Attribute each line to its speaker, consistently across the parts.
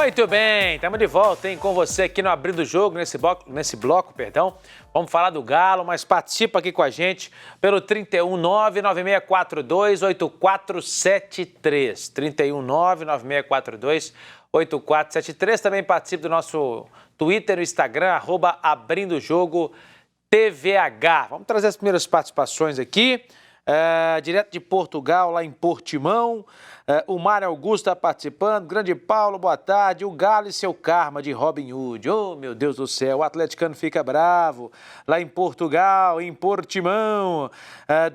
Speaker 1: Muito bem, estamos de volta, hein, com você aqui no Abrindo o Jogo, nesse bloco. Vamos falar do Galo, mas participa aqui com a gente pelo 319-9642-8473. 319-9642-8473. Também participe do nosso Twitter e Instagram, @AbrindoJogoTVH. Vamos trazer as primeiras participações aqui. Direto de Portugal, lá em Portimão. O Mário Augusto está participando. Grande Paulo, boa tarde. O Galo e seu karma, de Robin Hood. Oh, meu Deus do céu, o atleticano fica bravo. Lá em Portugal, em Portimão.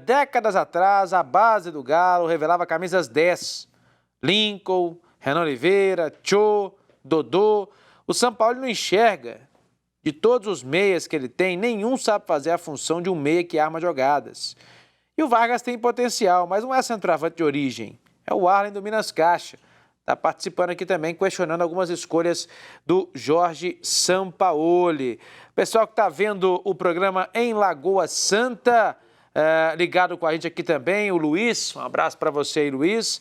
Speaker 1: Décadas atrás, a base do Galo revelava camisas 10. Lincoln, Renan Oliveira, Cho, Dodô. O São Paulo não enxerga. De todos os meias que ele tem, nenhum sabe fazer a função de um meia que arma jogadas. E o Vargas tem potencial, mas não é centroavante de origem. É o Arlen do Minas Caixa. Está participando aqui também, questionando algumas escolhas do Jorge Sampaoli. Pessoal que está vendo o programa em Lagoa Santa, ligado com a gente aqui também, o Luiz. Um abraço para você aí, Luiz.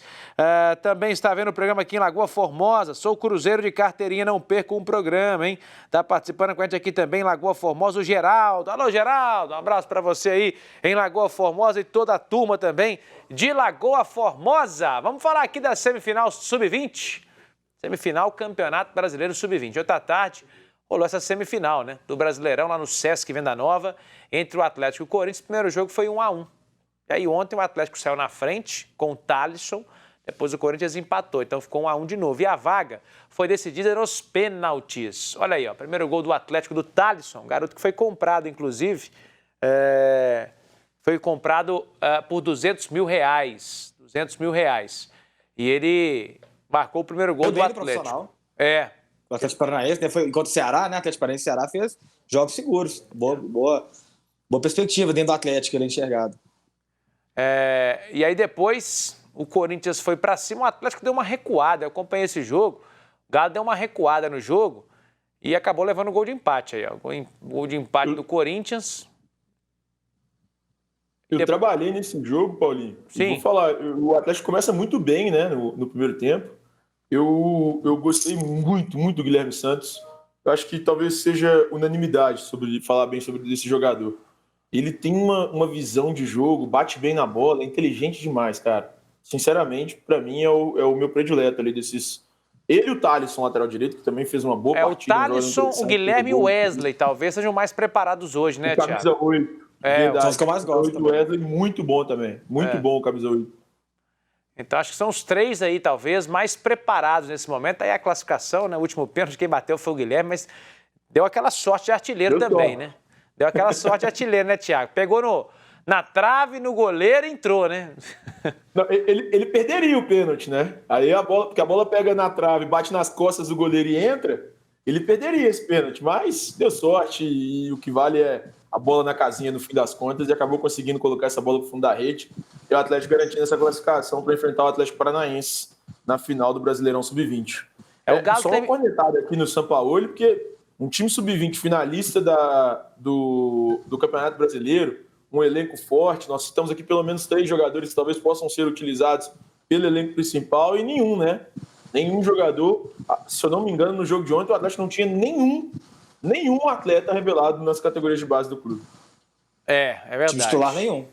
Speaker 1: Também está vendo o programa aqui em Lagoa Formosa. Sou Cruzeiro de carteirinha, não perco um programa, hein? Está participando com a gente aqui também em Lagoa Formosa, o Geraldo. Alô, Geraldo, um abraço para você aí em Lagoa Formosa e toda a turma também de Lagoa Formosa. Vamos falar aqui da semifinal Sub-20. Semifinal Campeonato Brasileiro Sub-20. Ontem à tarde rolou essa semifinal, né, do Brasileirão lá no Sesc Venda Nova, entre o Atlético e o Corinthians. O primeiro jogo foi 1-1. E aí ontem o Atlético saiu na frente com o Thalisson, depois o Corinthians empatou, então ficou 1-1 de novo. E a vaga foi decidida nos pênaltis. Olha aí, ó, primeiro gol do Atlético do Thalisson, garoto que foi comprado, inclusive, foi comprado por R$200 mil. R$200 mil. E ele marcou o primeiro gol do Atlético.
Speaker 2: O Atlético Paranaense, né, foi enquanto o Ceará, né? Atlético Paranaense e Ceará fez jogos seguros. Boa perspectiva dentro do Atlético, ele enxergado.
Speaker 1: E aí depois o Corinthians foi para cima, o Atlético deu uma recuada. Eu acompanhei esse jogo, o Galo deu uma recuada no jogo e acabou levando o gol de empate aí, ó. Gol de empate do Corinthians.
Speaker 3: Eu trabalhei nesse jogo, Paulinho.
Speaker 1: Sim.
Speaker 3: E vou falar, o Atlético começa muito bem, né, no primeiro tempo. Eu gostei muito do Guilherme Santos. Eu acho que talvez seja unanimidade sobre falar bem sobre esse jogador. Ele tem uma visão de jogo, bate bem na bola, é inteligente demais, cara. Sinceramente, para mim é o meu predileto ali desses. Ele e o Thalisson, lateral direito, que também fez uma boa partida.
Speaker 1: O Thalisson, o Guilherme e o Wesley talvez sejam mais preparados hoje, né, Thiago?
Speaker 3: Camisa 8. Verdade.
Speaker 2: São os que eu mais gosto.
Speaker 3: O Wesley, muito bom também. Muito bom o camisa 8.
Speaker 1: Então, acho que são os três aí, talvez, mais preparados nesse momento. Aí a classificação, né? O último pênalti, quem bateu foi o Guilherme, mas deu aquela sorte de artilheiro também, né? Deu aquela sorte de artilheiro, né, Thiago? Pegou na trave, no goleiro e entrou, né?
Speaker 3: Não, ele perderia o pênalti, né? Aí porque a bola pega na trave, bate nas costas do goleiro e entra, ele perderia esse pênalti, mas deu sorte e o que vale é a bola na casinha no fim das contas e acabou conseguindo colocar essa bola pro fundo da rede e o Atlético garantindo essa classificação para enfrentar o Atlético Paranaense na final do Brasileirão Sub-20.
Speaker 1: O Galo
Speaker 3: só uma cornetada aqui no Sampaoli, porque um time Sub-20 finalista do Campeonato Brasileiro, um elenco forte, nós citamos aqui pelo menos 3 jogadores que talvez possam ser utilizados pelo elenco principal e nenhum, né? Nenhum jogador, se eu não me engano, no jogo de ontem o Atlético não tinha nenhum atleta revelado nas categorias de base do clube.
Speaker 1: É verdade.
Speaker 2: Time titular nenhum.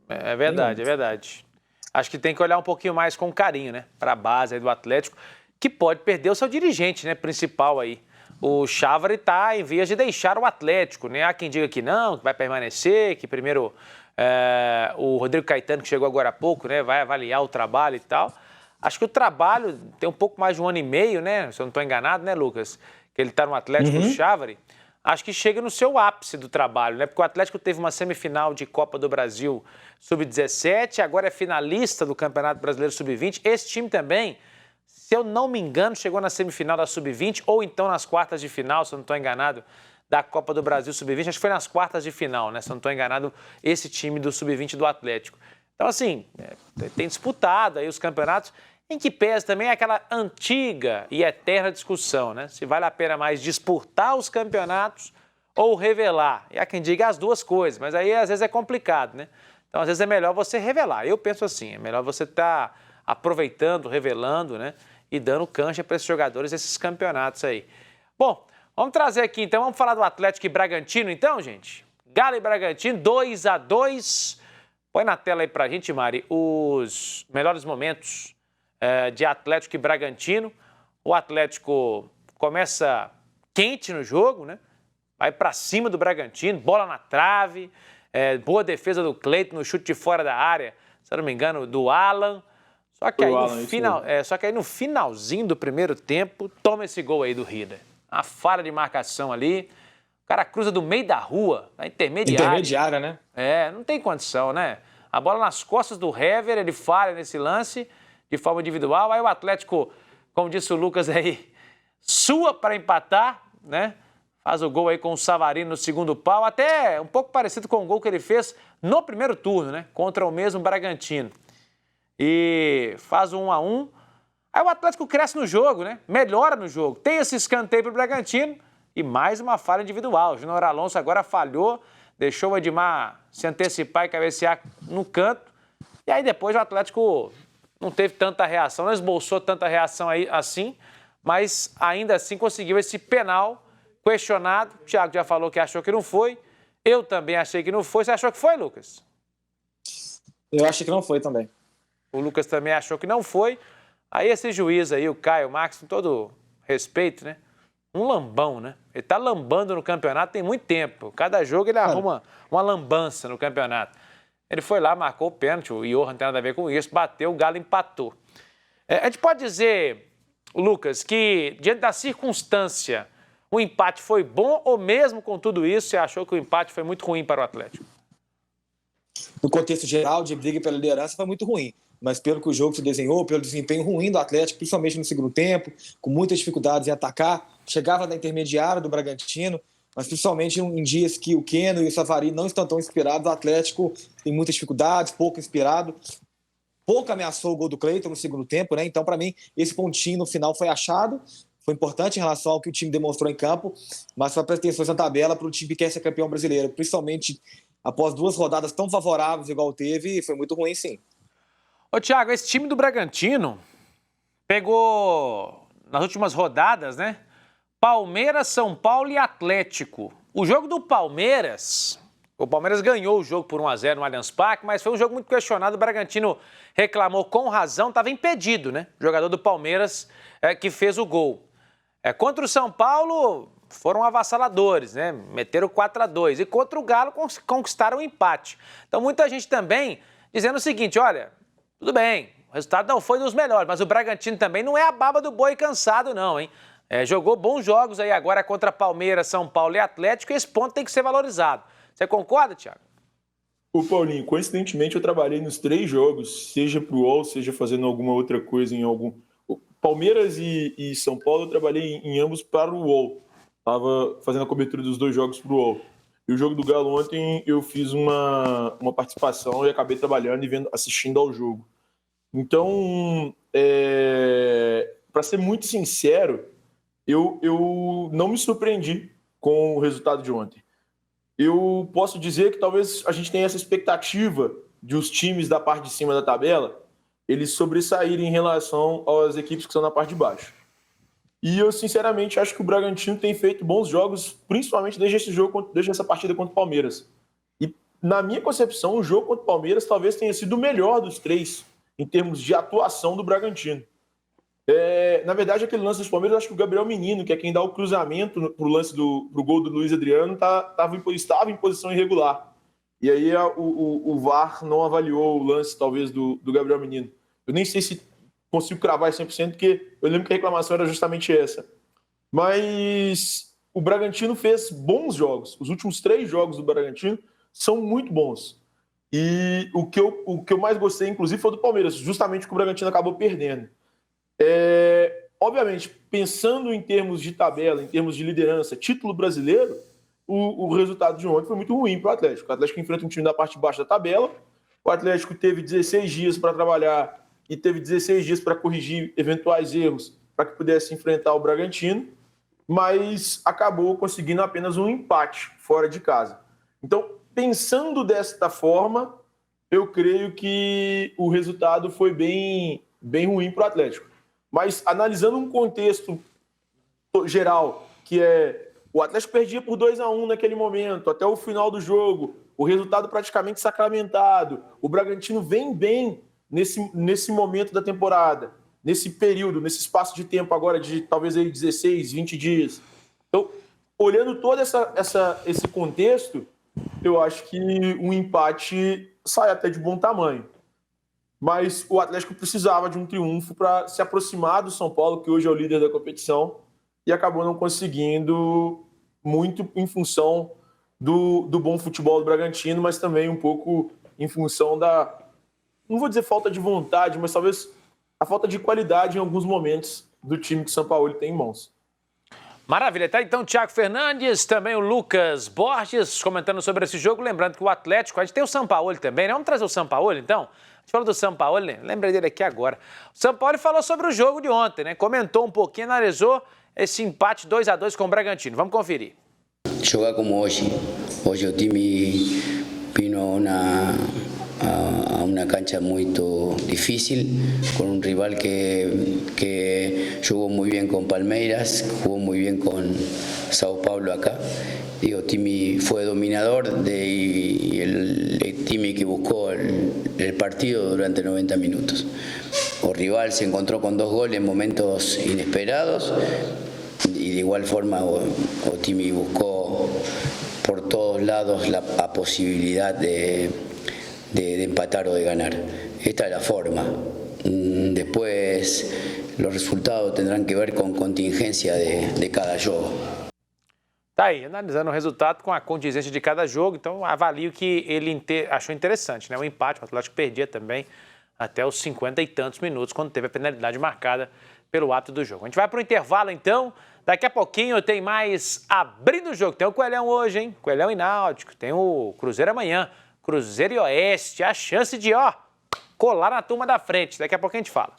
Speaker 1: É verdade. Acho que tem que olhar um pouquinho mais com carinho, né? Para a base aí do Atlético, que pode perder o seu dirigente, né? Principal aí. O Chávarri está em vias de deixar o Atlético, né? Há quem diga que não, que vai permanecer, que primeiro o Rodrigo Caetano, que chegou agora há pouco, né? Vai avaliar o trabalho e tal. Acho que o trabalho tem um pouco mais de 1 ano e meio, né? Se eu não estou enganado, né, Lucas? Que ele está no Atlético, o Chávarri. Acho que chega no seu ápice do trabalho, né? Porque o Atlético teve uma semifinal de Copa do Brasil Sub-17, agora é finalista do Campeonato Brasileiro Sub-20. Esse time também, se eu não me engano, chegou na semifinal da Sub-20 ou então nas quartas de final, se eu não estou enganado, da Copa do Brasil Sub-20. Acho que foi nas quartas de final, né? Se eu não estou enganado, esse time do Sub-20 do Atlético. Então, assim, tem disputado aí os campeonatos, em que pesa também aquela antiga e eterna discussão, né? Se vale a pena mais disputar os campeonatos ou revelar. E há quem diga as duas coisas, mas aí às vezes é complicado, né? Então, às vezes é melhor você revelar. Eu penso assim, é melhor você estar aproveitando, revelando, né? e dando cancha para esses jogadores desses campeonatos aí. Bom, vamos trazer aqui então, vamos falar do Atlético e Bragantino então, gente? Galo e Bragantino, 2-2. Põe na tela aí pra gente, Mari, os melhores momentos de Atlético e Bragantino. O Atlético começa quente no jogo, né? Vai pra cima do Bragantino, bola na trave, boa defesa do Cleiton no chute de fora da área, se eu não me engano, do Alan. Só que aí no finalzinho do primeiro tempo, toma esse gol aí do Rida. A falha de marcação ali. O cara cruza do meio da rua, na intermediária.
Speaker 2: Intermediária, né?
Speaker 1: Não tem condição, né? A bola nas costas do Hever, ele falha nesse lance de forma individual. Aí o Atlético, como disse o Lucas aí, sua para empatar, né? Faz o gol aí com o Savarino no segundo pau, até um pouco parecido com o gol que ele fez no primeiro turno, né? Contra o mesmo Bragantino. E faz o 1-1. Aí o Atlético cresce no jogo, né? Melhora no jogo. Tem esse escanteio para o Bragantino e mais uma falha individual. O Júnior Alonso agora falhou, deixou o Edmar se antecipar e cabecear no canto. E aí depois o Atlético não teve tanta reação, não esboçou tanta reação aí assim, mas ainda assim conseguiu esse penal questionado. O Thiago já falou que achou que não foi. Eu também achei que não foi. Você achou que foi, Lucas?
Speaker 2: Eu achei que não foi também.
Speaker 1: O Lucas também achou que não foi. Aí esse juiz aí, o Caio Marques, com todo respeito, né? Um lambão, né? Ele tá lambando no campeonato tem muito tempo. Cada jogo ele arruma uma lambança no campeonato. Ele foi lá, marcou o pênalti, o Johan não tem nada a ver com isso, bateu, o Galo empatou. A gente pode dizer, Lucas, que diante da circunstância, o empate foi bom ou mesmo com tudo isso, você achou que o empate foi muito ruim para o Atlético?
Speaker 2: No contexto geral, de briga pela liderança, foi muito ruim. Mas pelo que o jogo se desenhou, pelo desempenho ruim do Atlético, principalmente no segundo tempo, com muitas dificuldades em atacar, chegava da intermediária do Bragantino, mas principalmente em dias que o Keno e o Savarino não estão tão inspirados, o Atlético tem muitas dificuldades, pouco inspirado, pouco ameaçou o gol do Cleiton no segundo tempo, né? Então, para mim, esse pontinho no final foi achado, foi importante em relação ao que o time demonstrou em campo, mas para pretensões na tabela para o time que quer ser campeão brasileiro, principalmente após 2 rodadas tão favoráveis igual teve, foi muito ruim, sim.
Speaker 1: Ô, Thiago, esse time do Bragantino pegou, nas últimas rodadas, né? Palmeiras, São Paulo e Atlético. O jogo do Palmeiras, o Palmeiras ganhou o jogo por 1-0 no Allianz Parque, mas foi um jogo muito questionado. O Bragantino reclamou com razão, estava impedido, né? O jogador do Palmeiras que fez o gol. Contra o São Paulo, foram avassaladores, né? Meteram 4-2. E contra o Galo, conquistaram o empate. Então, muita gente também dizendo o seguinte, olha, tudo bem, o resultado não foi dos melhores, mas o Bragantino também não é a baba do boi cansado, não, hein? Jogou bons jogos aí agora contra Palmeiras, São Paulo e Atlético, e esse ponto tem que ser valorizado. Você concorda, Thiago?
Speaker 3: Ô, Paulinho, coincidentemente eu trabalhei nos 3 jogos, seja pro UOL, seja fazendo alguma outra coisa em algum... Palmeiras e São Paulo eu trabalhei em ambos para o UOL. Estava fazendo a cobertura dos 2 jogos pro UOL. E o jogo do Galo ontem eu fiz uma participação e acabei trabalhando e assistindo ao jogo. Então, para ser muito sincero, eu não me surpreendi com o resultado de ontem. Eu posso dizer que talvez a gente tenha essa expectativa de os times da parte de cima da tabela eles sobressaírem em relação às equipes que estão na parte de baixo. E eu, sinceramente, acho que o Bragantino tem feito bons jogos, principalmente desde essa partida contra o Palmeiras. E, na minha concepção, o jogo contra o Palmeiras talvez tenha sido o melhor dos 3 em termos de atuação do Bragantino. Na verdade, aquele lance dos Palmeiras, acho que o Gabriel Menino, que é quem dá o cruzamento pro gol do Luiz Adriano, estava em posição irregular. E aí o VAR não avaliou o lance, talvez, do Gabriel Menino. Eu nem sei se consigo cravar 100%, porque eu lembro que a reclamação era justamente essa. Mas o Bragantino fez bons jogos. Os últimos 3 jogos do Bragantino são muito bons. E o que eu mais gostei, inclusive, foi do Palmeiras, justamente que o Bragantino acabou perdendo. Obviamente, pensando em termos de tabela, em termos de liderança, título brasileiro, o resultado de ontem foi muito ruim para o Atlético. O Atlético enfrenta um time da parte de baixo da tabela, o Atlético teve 16 dias para trabalhar e teve 16 dias para corrigir eventuais erros para que pudesse enfrentar o Bragantino, mas acabou conseguindo apenas um empate fora de casa. Então, pensando desta forma, eu creio que o resultado foi bem ruim para o Atlético. Mas analisando um contexto geral, que é o Atlético perdia por 2-1 naquele momento, até o final do jogo, o resultado praticamente sacramentado, o Bragantino vem bem nesse momento da temporada, nesse período, nesse espaço de tempo agora de talvez aí 16, 20 dias. Então, olhando todo esse contexto, eu acho que um empate sai até de bom tamanho. Mas o Atlético precisava de um triunfo para se aproximar do São Paulo, que hoje é o líder da competição, e acabou não conseguindo, muito em função do bom futebol do Bragantino, mas também um pouco em função da, não vou dizer falta de vontade, mas talvez a falta de qualidade em alguns momentos do time que o São Paulo tem em mãos.
Speaker 1: Maravilha, tá? Então, Thiago Fernandes, também o Lucas Borges comentando sobre esse jogo. Lembrando que o Atlético, a gente tem o Sampaoli também, né? Vamos trazer o Sampaoli, então? A gente falou do Sampaoli, né? Lembrei dele aqui agora. O Sampaoli falou sobre o jogo de ontem, né? Comentou um pouquinho, analisou esse empate 2-2 com o Bragantino. Vamos conferir.
Speaker 4: Jogar como hoje. Hoje o time vino a una cancha muy difícil, con un rival que jugó muy bien con Palmeiras, jugó muy bien con Sao Paulo acá. Digo, Timi fue dominador y el Timi que buscó el partido durante 90 minutos. O rival se encontró con 2 goles en momentos inesperados y de igual forma o Timi buscó por todos lados la posibilidad de empatar o de ganar. Esta es la forma. Después los resultados tendrán que ver con contingencia de cada jogo.
Speaker 1: Tá aí, analisando o resultado com a contingência de cada jogo, então avalio que ele achou interessante, né? O empate, o Atlético perdia também até os 50 e tantos minutos, quando teve a penalidade marcada pelo ato do jogo. A gente vai para o intervalo, então. Daqui a pouquinho tem mais abrindo o jogo. Tem o Coelhão hoje, hein? Coelhão e Náutico. Tem o Cruzeiro amanhã. Cruzeiro e Oeste. A chance de, colar na turma da frente. Daqui a pouco a gente fala.